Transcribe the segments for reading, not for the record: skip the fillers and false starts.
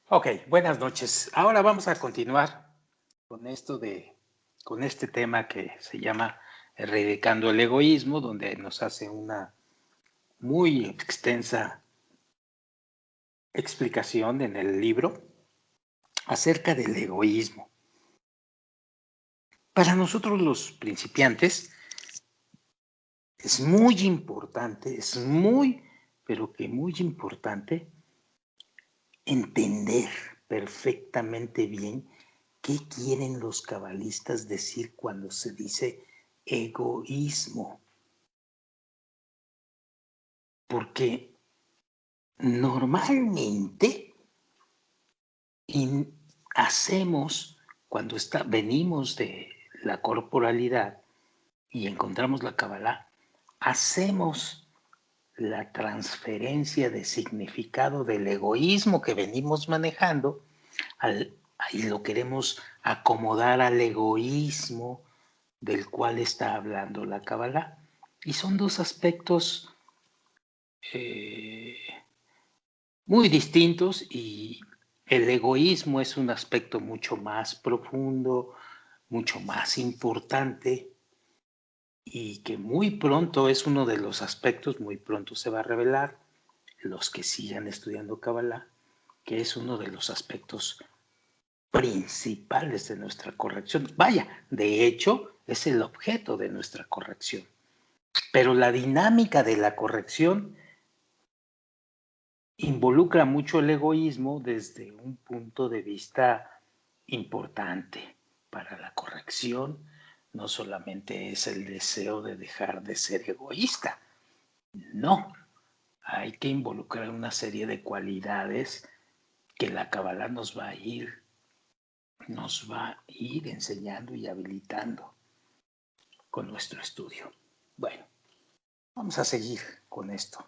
Ok, buenas noches. Ahora vamos a continuar con con este tema que se llama Erradicando el egoísmo, donde nos hace una muy extensa explicación en el libro acerca del egoísmo. Para nosotros los principiantes es muy importante, pero que muy importante entender perfectamente bien qué quieren los cabalistas decir cuando se dice egoísmo. Porque normalmente hacemos, venimos de la corporalidad y encontramos la Kabbalah, hacemos la transferencia de significado del egoísmo que venimos manejando y lo queremos acomodar al egoísmo del cual está hablando la Kabbalah. Y son dos aspectos eh, muy distintos y el egoísmo es un aspecto mucho más profundo, mucho más importante y que muy pronto es uno de los aspectos, muy pronto se va a revelar, los que sigan estudiando Kabbalah, que es uno de los aspectos principales de nuestra corrección. Vaya, de hecho, es el objeto de nuestra corrección. Pero la dinámica de la corrección involucra mucho el egoísmo desde un punto de vista importante. Para la corrección no solamente es el deseo de dejar de ser egoísta, no, hay que involucrar una serie de cualidades que la Kabbalah nos va a ir enseñando y habilitando con nuestro estudio. Bueno, vamos a seguir con esto.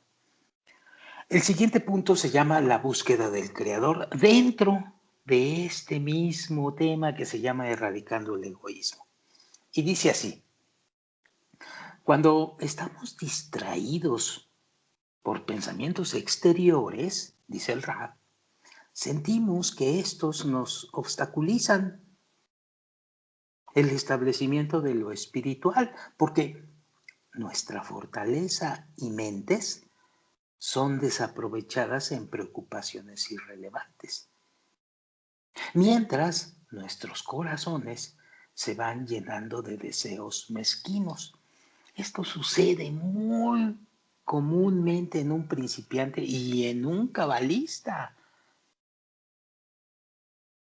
El siguiente punto se llama la búsqueda del creador dentro de este mismo tema que se llama erradicando el egoísmo. Y dice así, cuando estamos distraídos por pensamientos exteriores, dice el Rab, sentimos que estos nos obstaculizan el establecimiento de lo espiritual, porque nuestra fortaleza y mentes son desaprovechadas en preocupaciones irrelevantes, mientras nuestros corazones se van llenando de deseos mezquinos. Esto sucede muy comúnmente en un principiante y en un cabalista,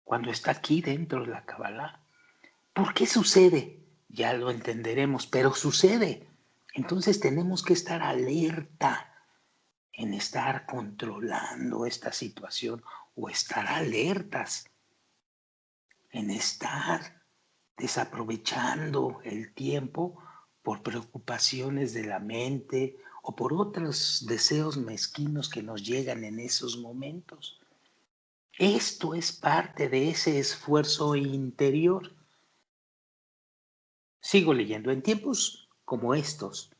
cuando está aquí dentro de la Kabbalah. ¿Por qué sucede? Ya lo entenderemos, pero sucede. Entonces tenemos que estar alerta en estar controlando esta situación o estar alertas en estar desaprovechando el tiempo por preocupaciones de la mente o por otros deseos mezquinos que nos llegan en esos momentos. Esto es parte de ese esfuerzo interior. Sigo leyendo. En tiempos como estos,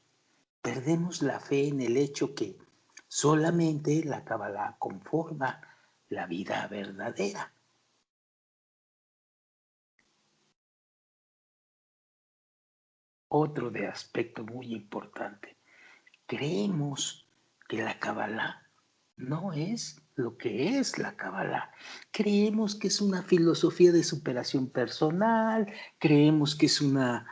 perdemos la fe en el hecho que solamente la Kabbalah conforma la vida verdadera. Otro de aspecto muy importante. Creemos que la Kabbalah no es lo que es la Kabbalah. Creemos que es una filosofía de superación personal, creemos que es una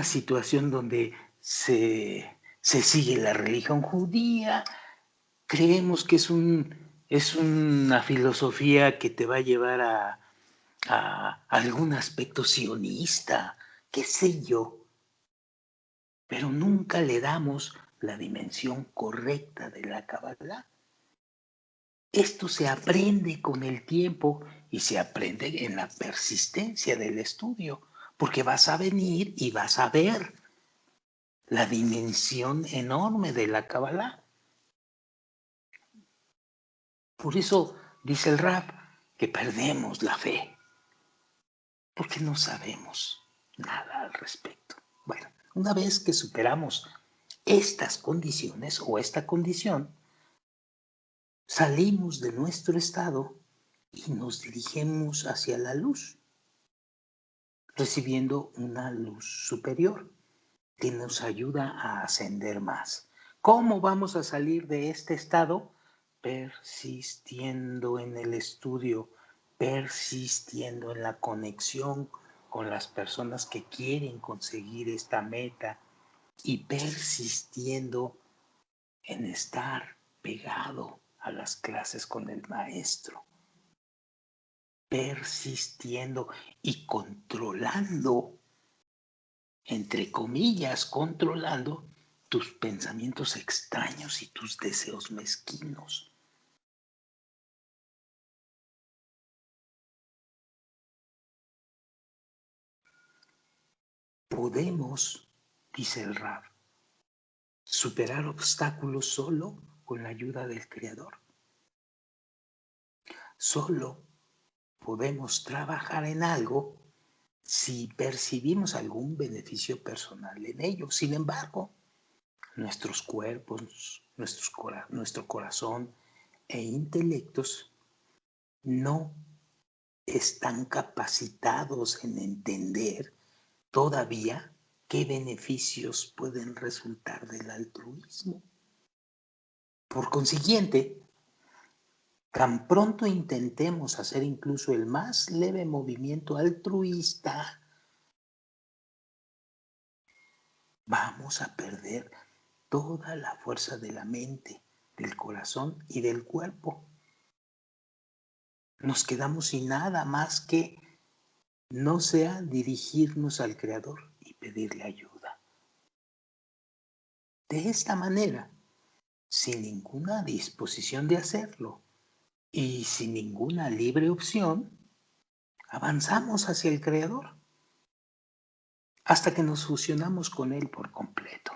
situación donde se sigue la religión judía, creemos que es una filosofía que te va a llevar a algún aspecto sionista, qué sé yo, pero nunca le damos la dimensión correcta de la Kabbalah. Esto se aprende con el tiempo y se aprende en la persistencia del estudio, porque vas a venir y vas a ver la dimensión enorme de la Kabbalah. Por eso dice el Rab que perdemos la fe, porque no sabemos nada al respecto. Bueno, una vez que superamos estas condiciones o esta condición, salimos de nuestro estado y nos dirigimos hacia la luz, recibiendo una luz superior que nos ayuda a ascender más. ¿Cómo vamos a salir de este estado? Persistiendo en el estudio, persistiendo en la conexión con las personas que quieren conseguir esta meta y persistiendo en estar pegado a las clases con el maestro, persistiendo y controlando, entre comillas, controlando tus pensamientos extraños y tus deseos mezquinos. Podemos, dice el Rab, superar obstáculos solo con la ayuda del Creador. Solo podemos trabajar en algo si percibimos algún beneficio personal en ello. Sin embargo, nuestros cuerpos, nuestro corazón e intelectos no están capacitados en entender todavía qué beneficios pueden resultar del altruismo. Por consiguiente, tan pronto intentemos hacer incluso el más leve movimiento altruista, vamos a perder toda la fuerza de la mente, del corazón y del cuerpo. Nos quedamos sin nada más que no sea dirigirnos al Creador y pedirle ayuda. De esta manera, sin ninguna disposición de hacerlo y sin ninguna libre opción, avanzamos hacia el Creador hasta que nos fusionamos con Él por completo.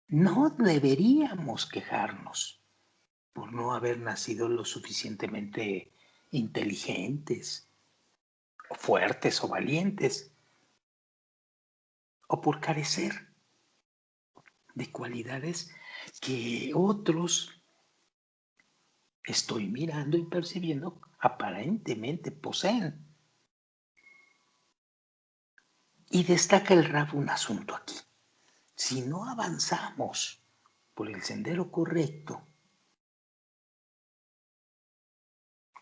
No deberíamos quejarnos por no haber nacido lo suficientemente inteligentes, o fuertes o valientes, o por carecer de cualidades que otros, estoy mirando y percibiendo, aparentemente poseen. Y destaca el Rab un asunto aquí. Si no avanzamos por el sendero correcto,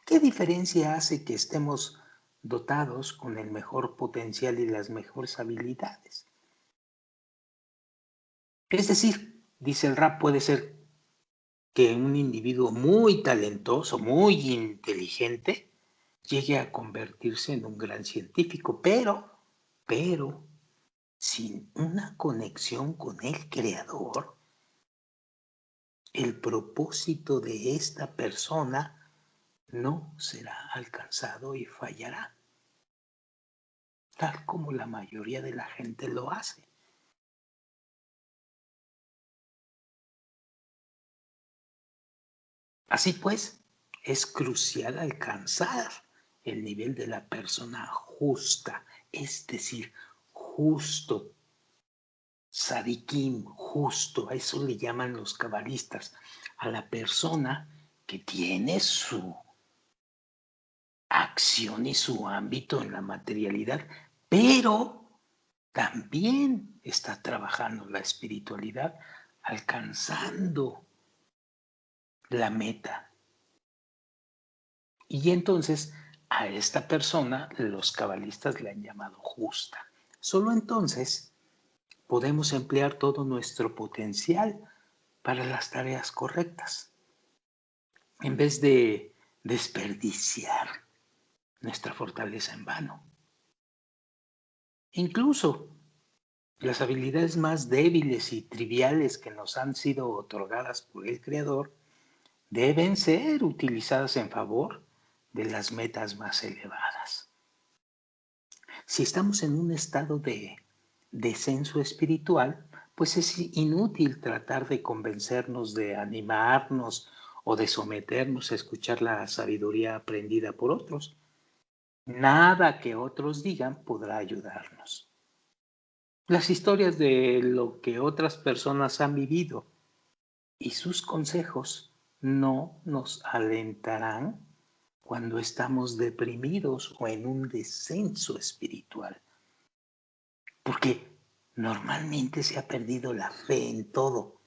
¿qué diferencia hace que estemos dotados con el mejor potencial y las mejores habilidades? Es decir, dice el Rab, puede ser que un individuo muy talentoso, muy inteligente, llegue a convertirse en un gran científico, pero, sin una conexión con el Creador, el propósito de esta persona no será alcanzado y fallará, tal como la mayoría de la gente lo hace. Así pues, es crucial alcanzar el nivel de la persona justa, es decir, justo, sadikim, justo, a eso le llaman los cabalistas, a la persona que tiene su acción y su ámbito en la materialidad, pero también está trabajando la espiritualidad, alcanzando la meta. Y entonces a esta persona los cabalistas le han llamado justa. Solo entonces podemos emplear todo nuestro potencial para las tareas correctas, en vez de desperdiciar nuestra fortaleza en vano. Incluso las habilidades más débiles y triviales que nos han sido otorgadas por el Creador deben ser utilizadas en favor de las metas más elevadas. Si estamos en un estado de descenso espiritual, pues es inútil tratar de convencernos, de animarnos o de someternos a escuchar la sabiduría aprendida por otros. Nada que otros digan podrá ayudarnos. Las historias de lo que otras personas han vivido y sus consejos no nos alentarán cuando estamos deprimidos o en un descenso espiritual, porque normalmente se ha perdido la fe en todo,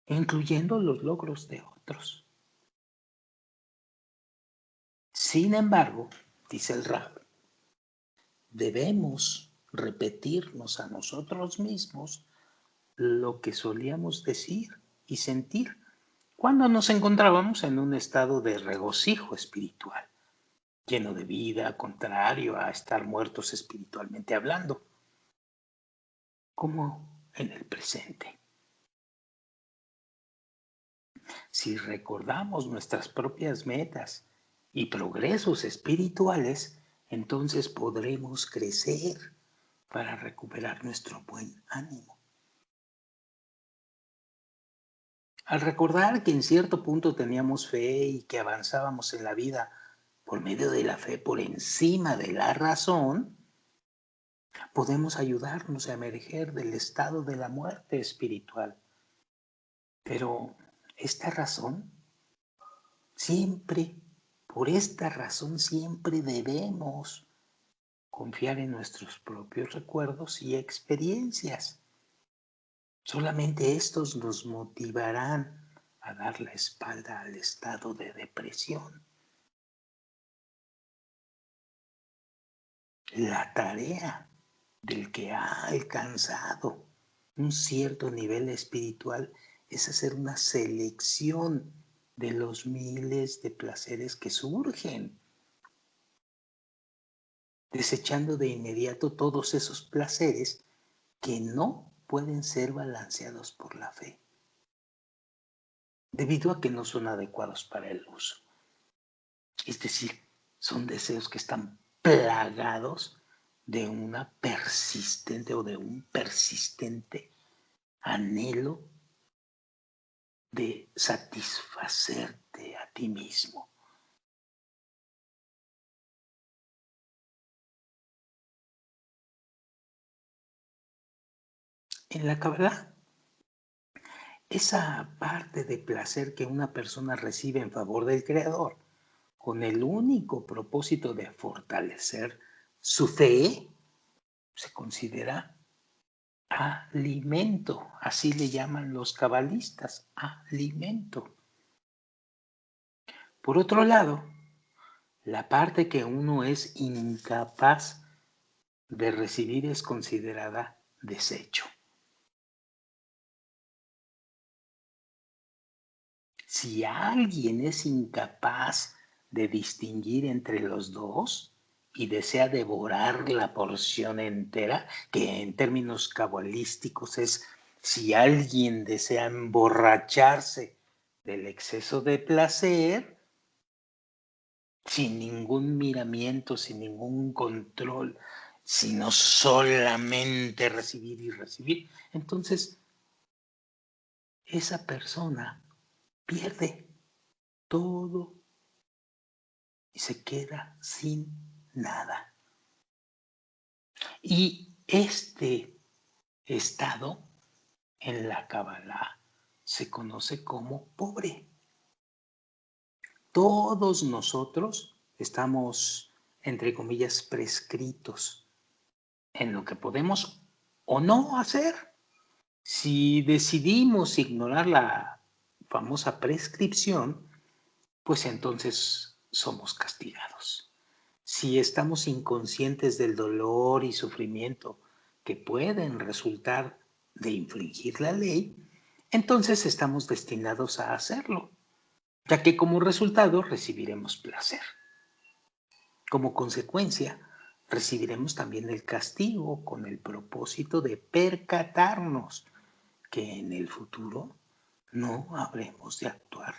incluyendo los logros de otros. Sin embargo, dice el Rab, debemos repetirnos a nosotros mismos lo que solíamos decir y sentir cuando nos encontrábamos en un estado de regocijo espiritual, lleno de vida, contrario a estar muertos espiritualmente hablando, como en el presente. Si recordamos nuestras propias metas y progresos espirituales, entonces podremos crecer para recuperar nuestro buen ánimo. Al recordar que en cierto punto teníamos fe y que avanzábamos en la vida por medio de la fe por encima de la razón, podemos ayudarnos a emerger del estado de la muerte espiritual. Pero esta razón, por esta razón siempre debemos confiar en nuestros propios recuerdos y experiencias. Solamente estos nos motivarán a dar la espalda al estado de depresión. La tarea del que ha alcanzado un cierto nivel espiritual es hacer una selección de los miles de placeres que surgen, desechando de inmediato todos esos placeres que no pueden ser balanceados por la fe, debido a que no son adecuados para el uso. Es decir, son deseos que están plagados de una persistente o de un persistente anhelo de satisfacerte a ti mismo. En la Kabbalah, esa parte de placer que una persona recibe en favor del Creador, con el único propósito de fortalecer su fe, se considera alimento. Así le llaman los cabalistas, alimento. Por otro lado, la parte que uno es incapaz de recibir es considerada desecho. Si alguien es incapaz de distinguir entre los dos y desea devorar la porción entera, que en términos cabalísticos es si alguien desea emborracharse del exceso de placer, sin ningún miramiento, sin ningún control, sino solamente recibir y recibir, entonces esa persona pierde todo y se queda sin nada. Y este estado en la Kabbalah se conoce como pobre. Todos nosotros estamos, entre comillas, prescritos en lo que podemos o no hacer. Si decidimos ignorar la famosa prescripción, pues entonces somos castigados. Si estamos inconscientes del dolor y sufrimiento que pueden resultar de infringir la ley, entonces estamos destinados a hacerlo, ya que como resultado recibiremos placer. Como consecuencia, recibiremos también el castigo con el propósito de percatarnos que en el futuro no habremos de actuar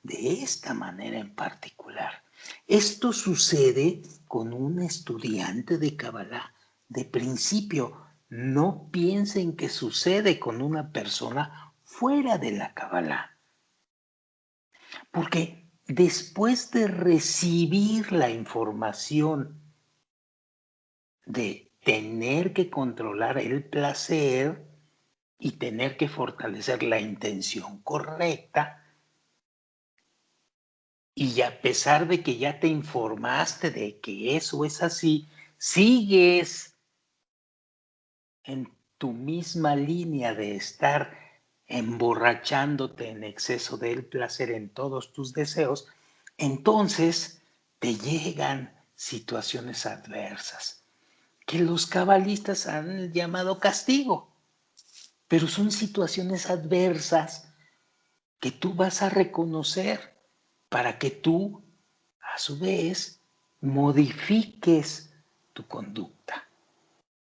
de esta manera en particular. Esto sucede con un estudiante de Kabbalah de principio. No piensen que sucede con una persona fuera de la Kabbalah. Porque después de recibir la información de tener que controlar el placer, y tener que fortalecer la intención correcta. Y a pesar de que ya te informaste de que eso es así, sigues en tu misma línea de estar emborrachándote en exceso del placer en todos tus deseos, entonces te llegan situaciones adversas que los cabalistas han llamado castigo, pero son situaciones adversas que tú vas a reconocer para que tú, a su vez, modifiques tu conducta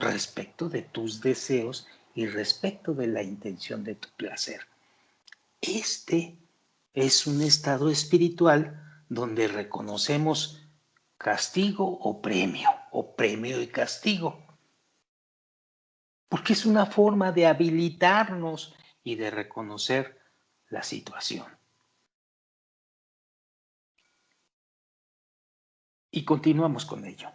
respecto de tus deseos y respecto de la intención de tu placer. Este es un estado espiritual donde reconocemos castigo o premio y castigo, porque es una forma de habilitarnos y de reconocer la situación. Y continuamos con ello.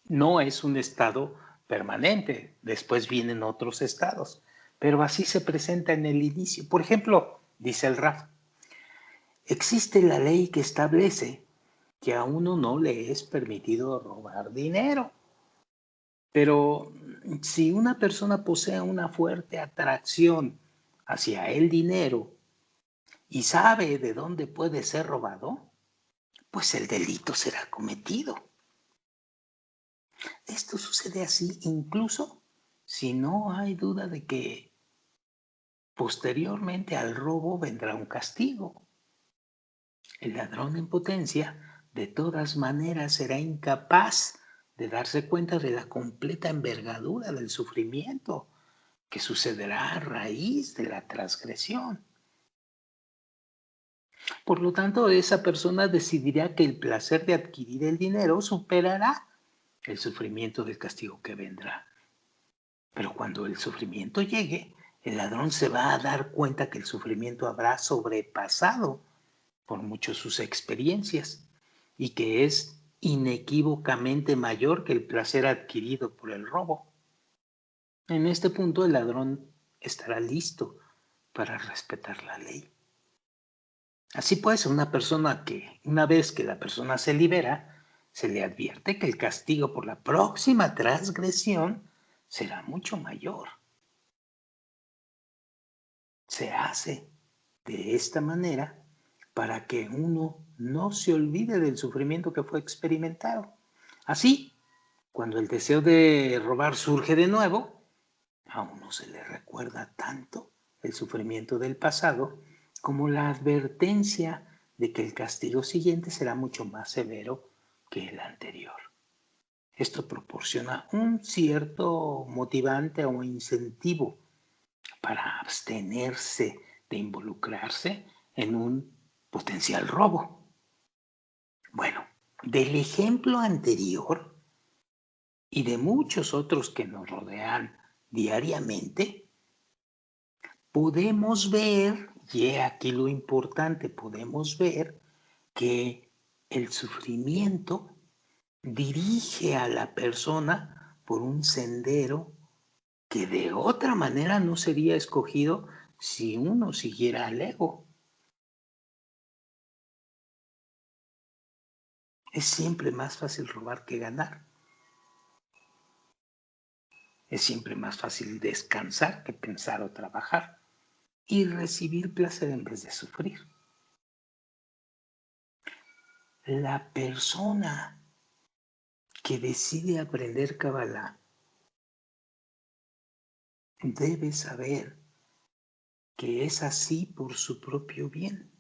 No es un estado permanente, después vienen otros estados, pero así se presenta en el inicio. Por ejemplo, dice el Raf, existe la ley que establece que a uno no le es permitido robar dinero, pero si una persona posee una fuerte atracción hacia el dinero y sabe de dónde puede ser robado, pues el delito será cometido. Esto sucede así incluso si no hay duda de que posteriormente al robo vendrá un castigo. El ladrón en potencia de todas maneras será incapaz de darse cuenta de la completa envergadura del sufrimiento que sucederá a raíz de la transgresión. Por lo tanto, esa persona decidirá que el placer de adquirir el dinero superará el sufrimiento del castigo que vendrá. Pero cuando el sufrimiento llegue, el ladrón se va a dar cuenta que el sufrimiento habrá sobrepasado por mucho sus experiencias y que es inequívocamente mayor que el placer adquirido por el robo. En este punto el ladrón estará listo para respetar la ley. Así pues, una persona que, una vez que la persona se libera, se le advierte que el castigo por la próxima transgresión será mucho mayor. Se hace de esta manera para que uno no se olvide del sufrimiento que fue experimentado. Así, cuando el deseo de robar surge de nuevo, a uno se le recuerda tanto el sufrimiento del pasado como la advertencia de que el castigo siguiente será mucho más severo que el anterior. Esto proporciona un cierto motivante o incentivo para abstenerse de involucrarse en un potencial robo. Bueno, del ejemplo anterior y de muchos otros que nos rodean diariamente, podemos ver, y he aquí lo importante, podemos ver que el sufrimiento dirige a la persona por un sendero que de otra manera no sería escogido si uno siguiera al ego. Es siempre más fácil robar que ganar. Es siempre más fácil descansar que pensar o trabajar y recibir placer en vez de sufrir. La persona que decide aprender Kabbalah debe saber que es así por su propio bien.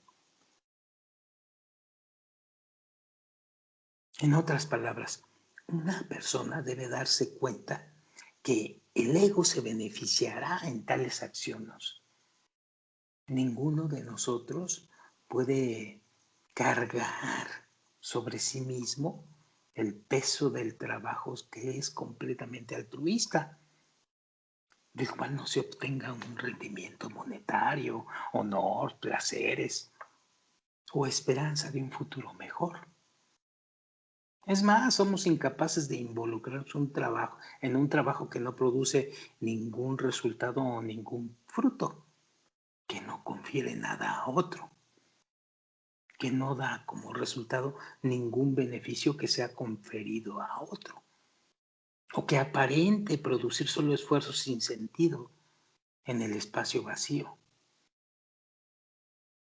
En otras palabras, una persona debe darse cuenta que el ego se beneficiará en tales acciones. Ninguno de nosotros puede cargar sobre sí mismo el peso del trabajo que es completamente altruista, del cual no se obtenga un rendimiento monetario, honor, placeres o esperanza de un futuro mejor. Es más, somos incapaces de involucrarnos en un trabajo que no produce ningún resultado o ningún fruto, que no confiere nada a otro, que no da como resultado ningún beneficio que sea conferido a otro, o que aparente producir solo esfuerzos sin sentido en el espacio vacío.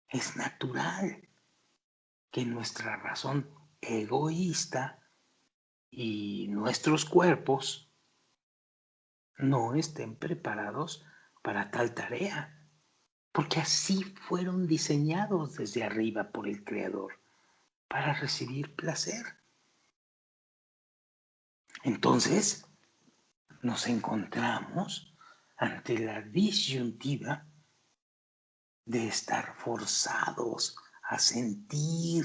Es natural que nuestra razón egoísta y nuestros cuerpos no estén preparados para tal tarea, porque así fueron diseñados desde arriba por el Creador, para recibir placer. Entonces, nos encontramos ante la disyuntiva de estar forzados a sentir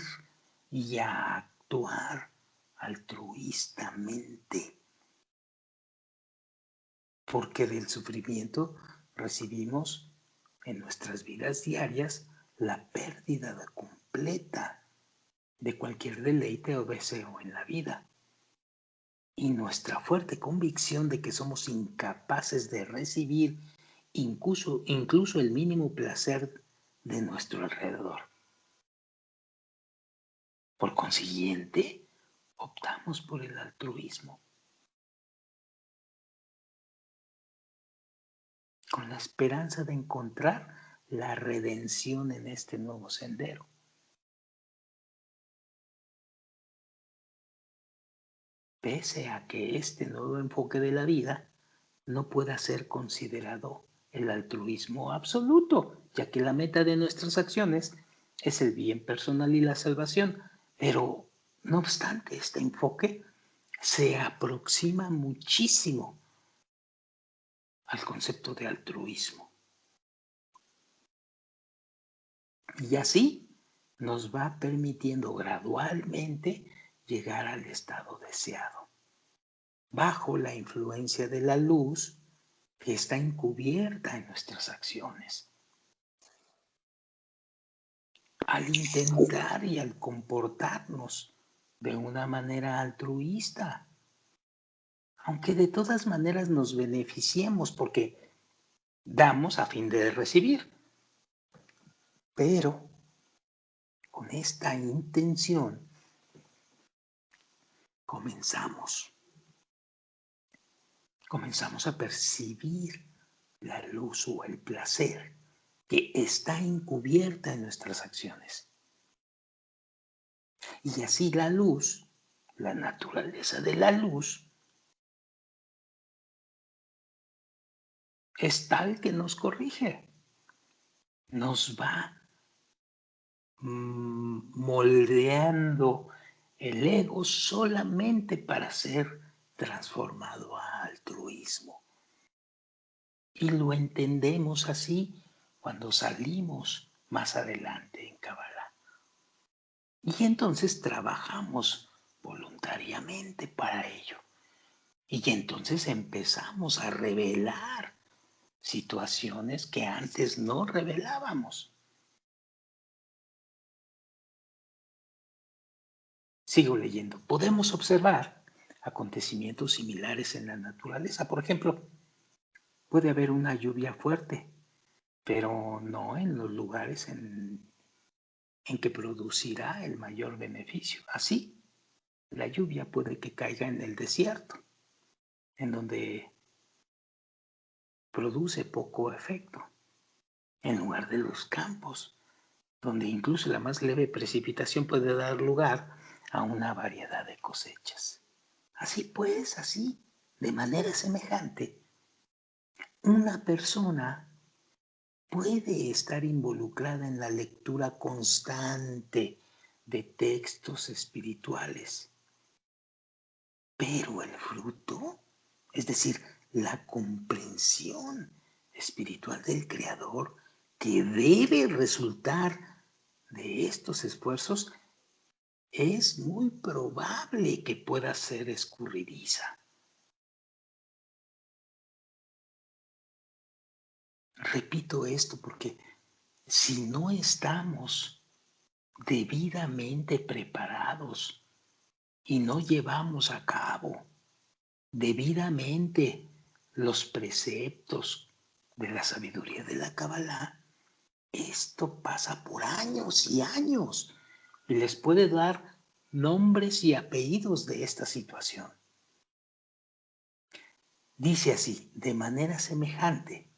y a actuar altruistamente, porque del sufrimiento recibimos en nuestras vidas diarias la pérdida completa de cualquier deleite o deseo en la vida. Y nuestra fuerte convicción de que somos incapaces de recibir incluso el mínimo placer de nuestro alrededor. Por consiguiente, optamos por el altruismo, con la esperanza de encontrar la redención en este nuevo sendero. Pese a que este nuevo enfoque de la vida no pueda ser considerado el altruismo absoluto, ya que la meta de nuestras acciones es el bien personal y la salvación. Pero, no obstante, este enfoque se aproxima muchísimo al concepto de altruismo. Y así nos va permitiendo gradualmente llegar al estado deseado, bajo la influencia de la luz que está encubierta en nuestras acciones. Al intentar y al comportarnos de una manera altruista, aunque de todas maneras nos beneficiemos porque damos a fin de recibir, pero con esta intención comenzamos a percibir la luz o el placer que está encubierta en nuestras acciones. Y así la luz, la naturaleza de la luz, es tal que nos corrige, nos va moldeando el ego solamente para ser transformado a altruismo. Y lo entendemos así cuando salimos más adelante en Kabbalah. Y entonces trabajamos voluntariamente para ello. Y entonces empezamos a revelar situaciones que antes no revelábamos. Sigo leyendo. Podemos observar acontecimientos similares en la naturaleza. Por ejemplo, puede haber una lluvia fuerte, pero no en los lugares en que producirá el mayor beneficio. Así, la lluvia puede que caiga en el desierto, en donde produce poco efecto, en lugar de los campos, donde incluso la más leve precipitación puede dar lugar a una variedad de cosechas. Así pues, así, de manera semejante, una persona puede estar involucrada en la lectura constante de textos espirituales, pero el fruto, es decir, la comprensión espiritual del Creador que debe resultar de estos esfuerzos, es muy probable que pueda ser escurridiza. Repito esto porque si no estamos debidamente preparados y no llevamos a cabo debidamente los preceptos de la sabiduría de la Kabbalah, esto pasa por años y años y les puede dar nombres y apellidos de esta situación. Dice así, de manera semejante,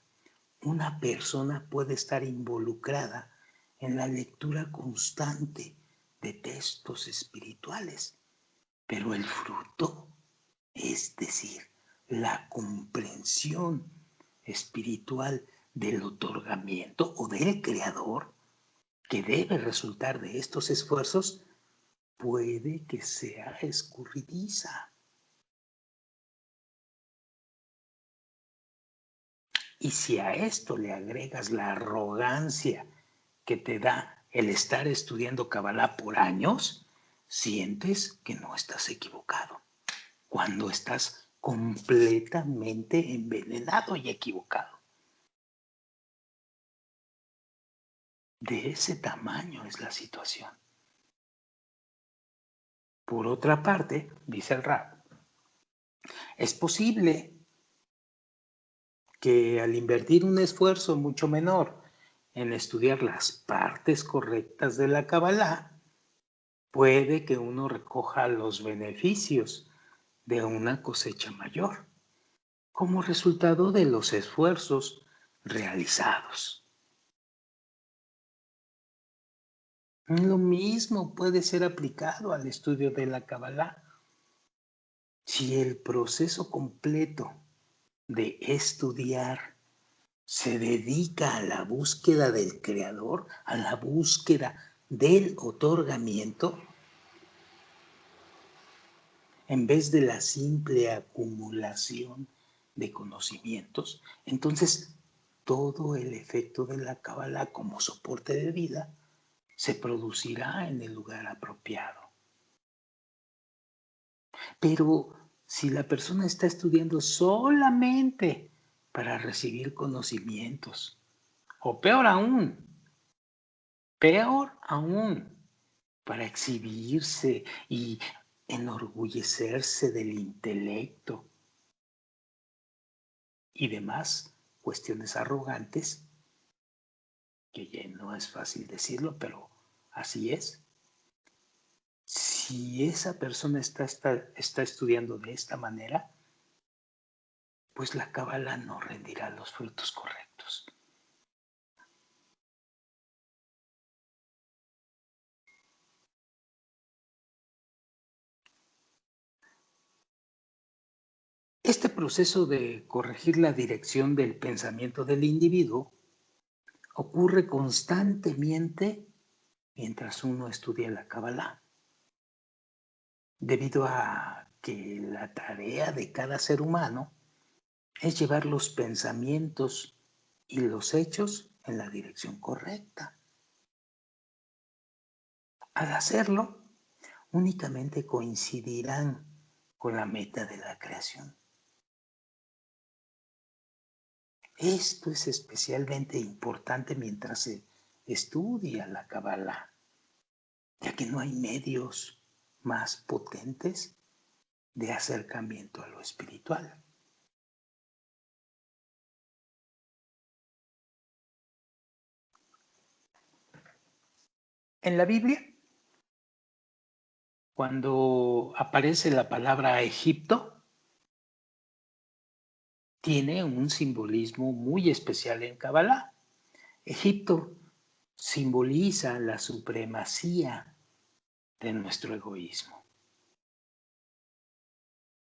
una persona puede estar involucrada en la lectura constante de textos espirituales, pero el fruto, es decir, la comprensión espiritual del otorgamiento o del creador que debe resultar de estos esfuerzos, puede que sea escurridiza. Y si a esto le agregas la arrogancia que te da el estar estudiando Kabbalah por años, sientes que no estás equivocado, cuando estás completamente envenenado y equivocado. De ese tamaño es la situación. Por otra parte, dice el Rab, es posible que al invertir un esfuerzo mucho menor en estudiar las partes correctas de la Kabbalah, puede que uno recoja los beneficios de una cosecha mayor, como resultado de los esfuerzos realizados. Lo mismo puede ser aplicado al estudio de la Kabbalah. Si el proceso completo de estudiar se dedica a la búsqueda del creador, a la búsqueda del otorgamiento, en vez de la simple acumulación de conocimientos, entonces todo el efecto de la Kabbalah como soporte de vida se producirá en el lugar apropiado. Pero si la persona está estudiando solamente para recibir conocimientos, o peor aún, para exhibirse y enorgullecerse del intelecto y demás cuestiones arrogantes, que ya no es fácil decirlo, pero así es. Si esa persona está estudiando de esta manera, pues la Kabbalah no rendirá los frutos correctos. Este proceso de corregir la dirección del pensamiento del individuo ocurre constantemente mientras uno estudia la Kabbalah, debido a que la tarea de cada ser humano es llevar los pensamientos y los hechos en la dirección correcta. Al hacerlo, únicamente coincidirán con la meta de la creación. Esto es especialmente importante mientras se estudia la Kabbalah, ya que no hay medios más potentes de acercamiento a lo espiritual. En la Biblia, cuando aparece la palabra Egipto, tiene un simbolismo muy especial en Kabbalah. Egipto simboliza la supremacía de nuestro egoísmo.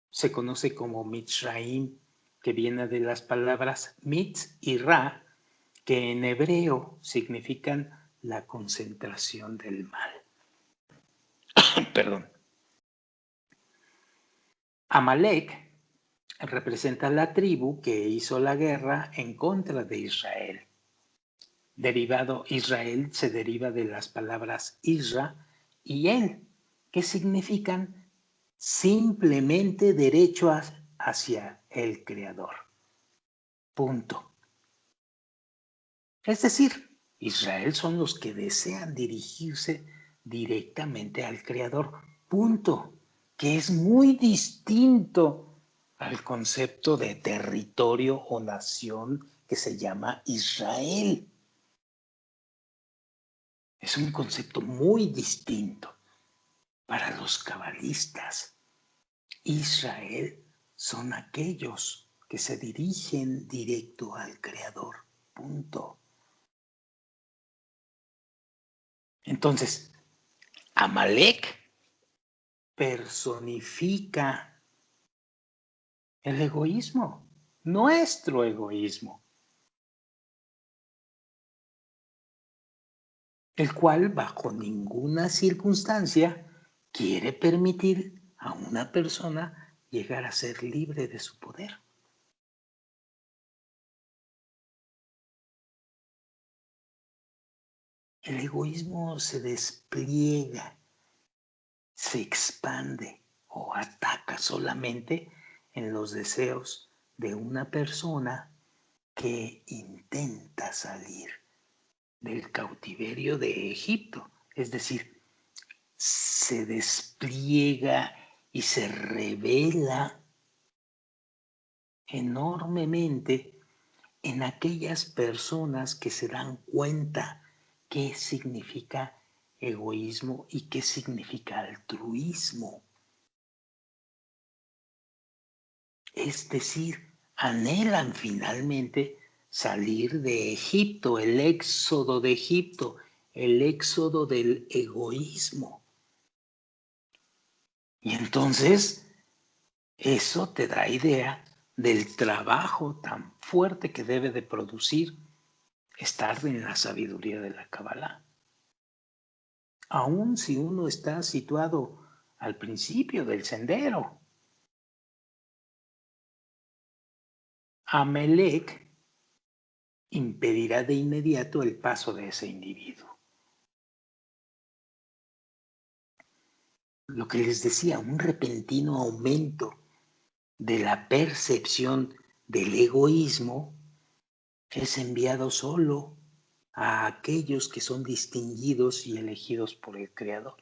Se conoce como Mitzrayim, que viene de las palabras Mitz y Ra, que en hebreo significan la concentración del mal. Perdón. Amalek representa la tribu que hizo la guerra en contra de Israel. Israel se deriva de las palabras Isra y El, que significan simplemente derecho hacia el Creador. Punto. Es decir, Israel son los que desean dirigirse directamente al Creador. Punto. que es muy distinto al concepto de territorio o nación que se llama Israel. Es un concepto muy distinto. Para los cabalistas, Israel son aquellos que se dirigen directo al Creador. Punto. Entonces, Amalek personifica el egoísmo, nuestro egoísmo, el cual bajo ninguna circunstancia quiere permitir a una persona llegar a ser libre de su poder. El egoísmo se despliega, se expande o ataca solamente en los deseos de una persona que intenta salir del cautiverio de Egipto. Es decir, se despliega y se revela enormemente en aquellas personas que se dan cuenta qué significa egoísmo y qué significa altruismo. Es decir, anhelan finalmente salir de Egipto, el éxodo de Egipto, el éxodo del egoísmo. Y entonces eso te da idea del trabajo tan fuerte que debe de producir estar en la sabiduría de la Kabbalah. Aun si uno está situado al principio del sendero. Amalek impedirá de inmediato el paso de ese individuo. Lo que les decía, un repentino aumento de la percepción del egoísmo es enviado solo a aquellos que son distinguidos y elegidos por el Creador.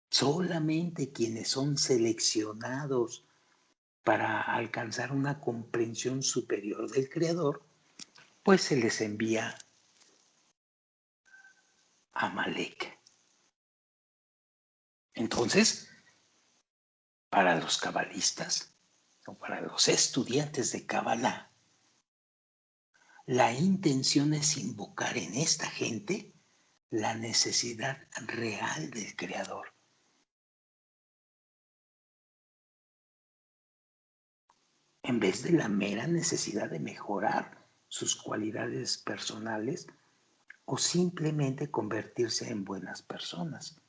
Solamente quienes son seleccionados para alcanzar una comprensión superior del Creador, pues se les envía a Amalek. Entonces, para los cabalistas o para los estudiantes de Kabbalah, la intención es invocar en esta gente la necesidad real del Creador. En vez de la mera necesidad de mejorar sus cualidades personales o simplemente convertirse en buenas personas.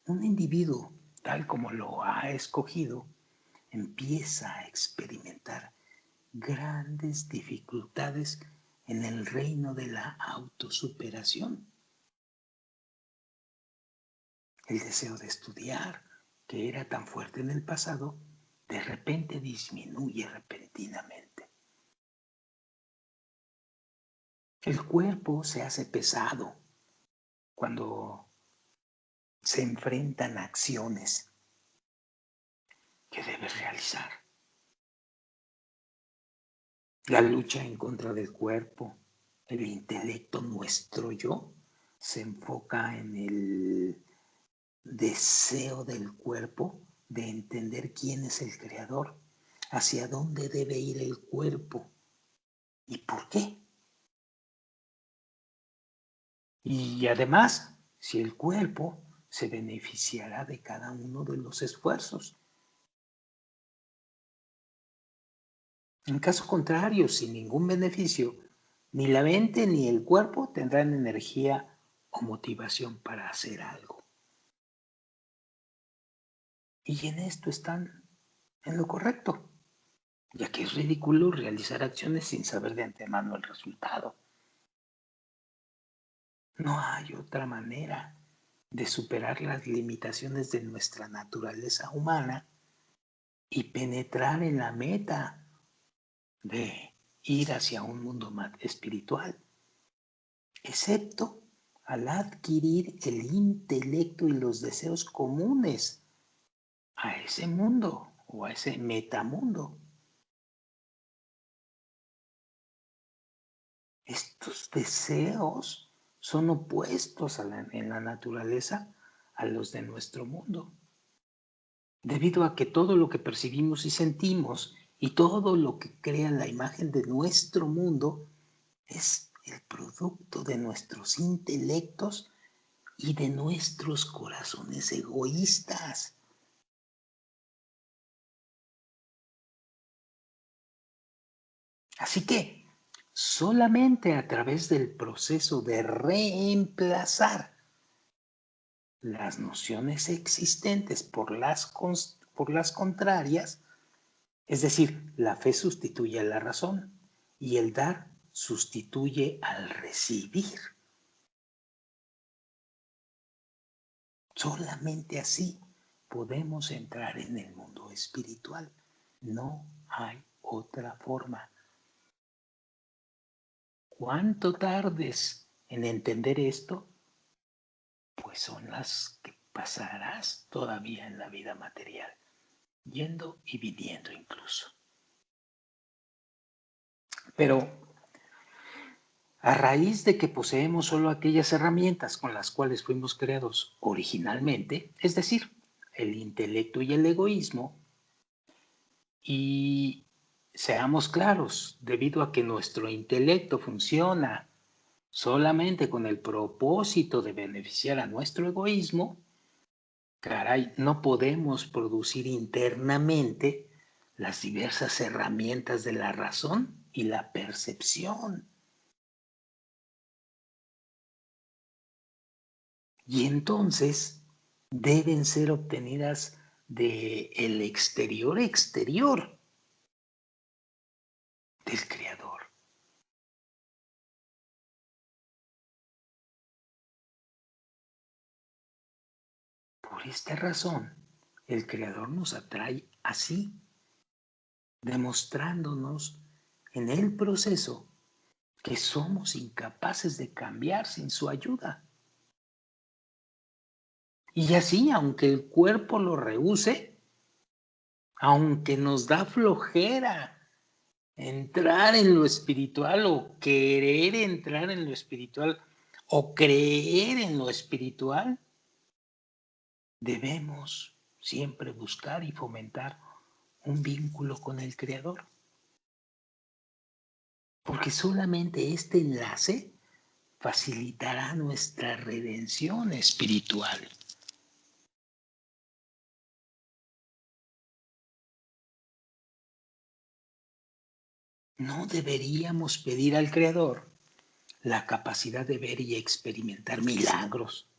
Un individuo, tal como lo ha escogido, empieza a experimentar grandes dificultades en el reino de la autosuperación. El deseo de estudiar, que era tan fuerte en el pasado, de repente disminuye repentinamente. El cuerpo se hace pesado cuando se enfrentan acciones que debes realizar. La lucha en contra del cuerpo, el intelecto, nuestro yo, se enfoca en el deseo del cuerpo de entender quién es el creador, hacia dónde debe ir el cuerpo y por qué. Y además, si el cuerpo se beneficiará de cada uno de los esfuerzos. En caso contrario, sin ningún beneficio, ni la mente ni el cuerpo tendrán energía o motivación para hacer algo. Y en esto están en lo correcto, ya que es ridículo realizar acciones sin saber de antemano el resultado. No hay otra manera de superar las limitaciones de nuestra naturaleza humana y penetrar en la meta de ir hacia un mundo más espiritual, excepto al adquirir el intelecto y los deseos comunes a ese mundo o a ese metamundo. Estos deseos son opuestos en la naturaleza a los de nuestro mundo, debido a que todo lo que percibimos y sentimos y todo lo que crea la imagen de nuestro mundo es el producto de nuestros intelectos y de nuestros corazones egoístas. Así que solamente a través del proceso de reemplazar las nociones existentes por las contrarias, es decir, la fe sustituye a la razón y el dar sustituye al recibir. Solamente así podemos entrar en el mundo espiritual. No hay otra forma. ¿Cuánto tardes en entender esto? Pues son las que pasarás todavía en la vida material, yendo y viniendo incluso. Pero a raíz de que poseemos solo aquellas herramientas con las cuales fuimos creados originalmente, es decir, el intelecto y el egoísmo, y seamos claros, debido a que nuestro intelecto funciona solamente con el propósito de beneficiar a nuestro egoísmo, caray, no podemos producir internamente las diversas herramientas de la razón y la percepción. Y entonces deben ser obtenidas del exterior exterior del Creador. Por esta razón, el Creador nos atrae así, demostrándonos en el proceso que somos incapaces de cambiar sin su ayuda. Y así, aunque el cuerpo lo rehúse, aunque nos da flojera entrar en lo espiritual o querer entrar en lo espiritual o creer en lo espiritual, debemos siempre buscar y fomentar un vínculo con el Creador. Porque solamente este enlace facilitará nuestra redención espiritual. No deberíamos pedir al Creador la capacidad de ver y experimentar milagros,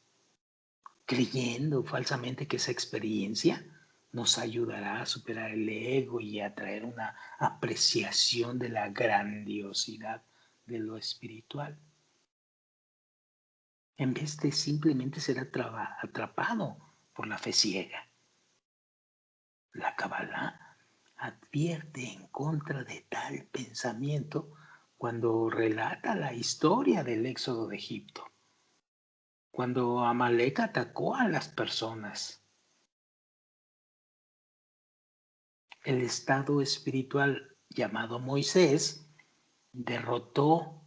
creyendo falsamente que esa experiencia nos ayudará a superar el ego y a traer una apreciación de la grandiosidad de lo espiritual, en vez de simplemente ser atrapado por la fe ciega. La Kabbalah advierte en contra de tal pensamiento cuando relata la historia del éxodo de Egipto, cuando Amalek atacó a las personas. El estado espiritual llamado Moisés derrotó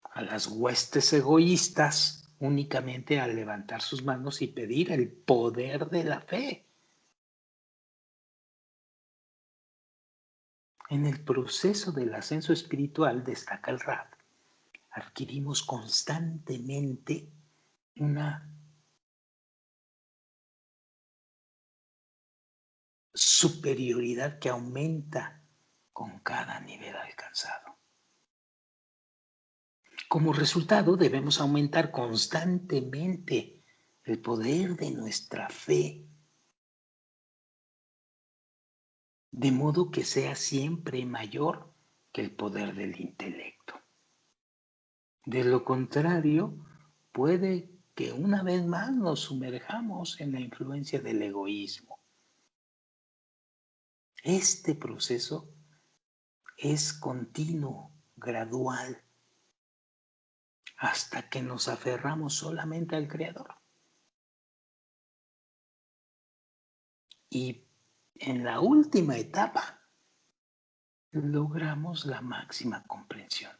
a las huestes egoístas únicamente al levantar sus manos y pedir el poder de la fe. En el proceso del ascenso espiritual, destaca el Rab, adquirimos constantemente una superioridad que aumenta con cada nivel alcanzado. Como resultado, debemos aumentar constantemente el poder de nuestra fe, de modo que sea siempre mayor que el poder del intelecto. De lo contrario, puede que una vez más nos sumerjamos en la influencia del egoísmo. Este proceso es continuo, gradual, hasta que nos aferramos solamente al Creador. Y en la última etapa logramos la máxima comprensión,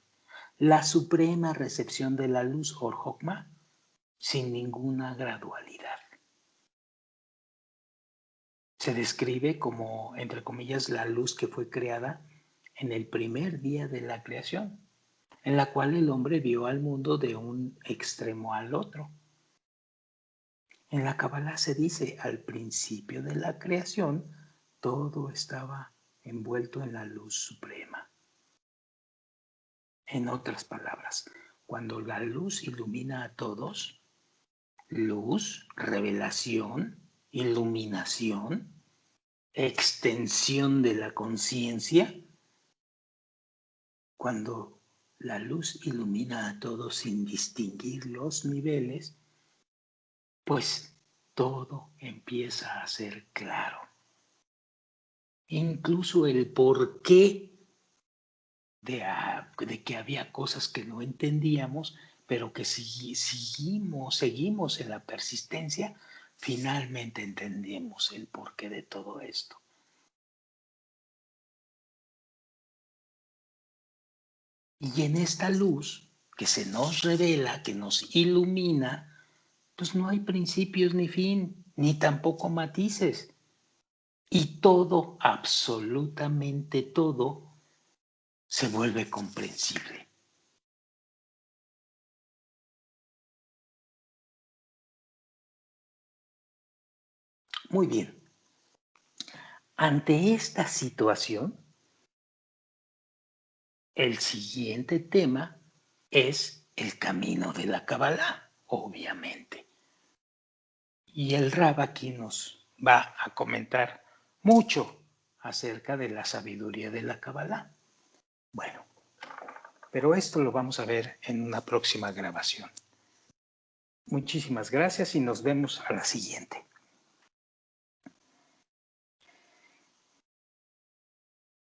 la suprema recepción de la luz Or Jokhma sin ninguna gradualidad. Se describe como, entre comillas, la luz que fue creada en el primer día de la creación, en la cual el hombre vio al mundo de un extremo al otro. En la Kabbalah se dice, al principio de la creación, todo estaba envuelto en la luz suprema. En otras palabras, cuando la luz ilumina a todos, luz, revelación, iluminación, extensión de la conciencia, cuando la luz ilumina a todos sin distinguir los niveles, pues todo empieza a ser claro. Incluso el porqué de que había cosas que no entendíamos, pero que si seguimos en la persistencia, finalmente entendemos el porqué de todo esto. Y en esta luz que se nos revela, que nos ilumina, pues no hay principios ni fin, ni tampoco matices. Y todo, absolutamente todo, se vuelve comprensible. Muy bien. Ante esta situación, el siguiente tema es el camino de la Kabbalah, obviamente. Y el Rab aquí nos va a comentar mucho acerca de la sabiduría de la Kabbalah. Bueno, pero esto lo vamos a ver en una próxima grabación. Muchísimas gracias y nos vemos a la siguiente.